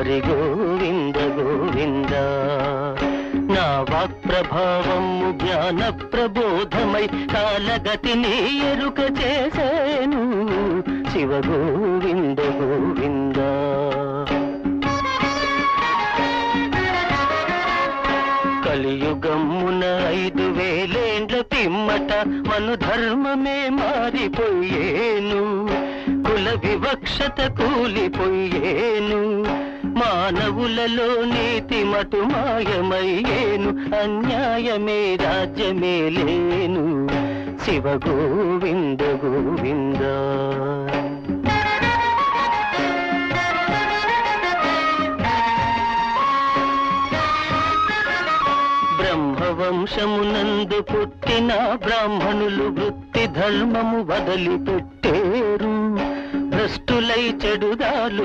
హరి గోవింద గోవింద. నా వాక్ప్రభావము జ్ఞాన ప్రబోధమై కాలగతిని ఎరుక చేసేను. శివ గోవింద గోవింద. కలియుగమున 5000 పిమ్మట మను ధర్మమే మారిపోయేను. కుల వివక్షత కూలిపోయేను. మానవులలో నీతి మటు మాయమయ్యేను. అన్యాయమే రాజ్యమే లేను. శివ గోవింద గోవింద. బ్రహ్మవంశమునందు పుట్టిన బ్రాహ్మణులు వృత్తి ధర్మము వదిలిపెట్టేరు. భ్రష్టులై చెడుదాలు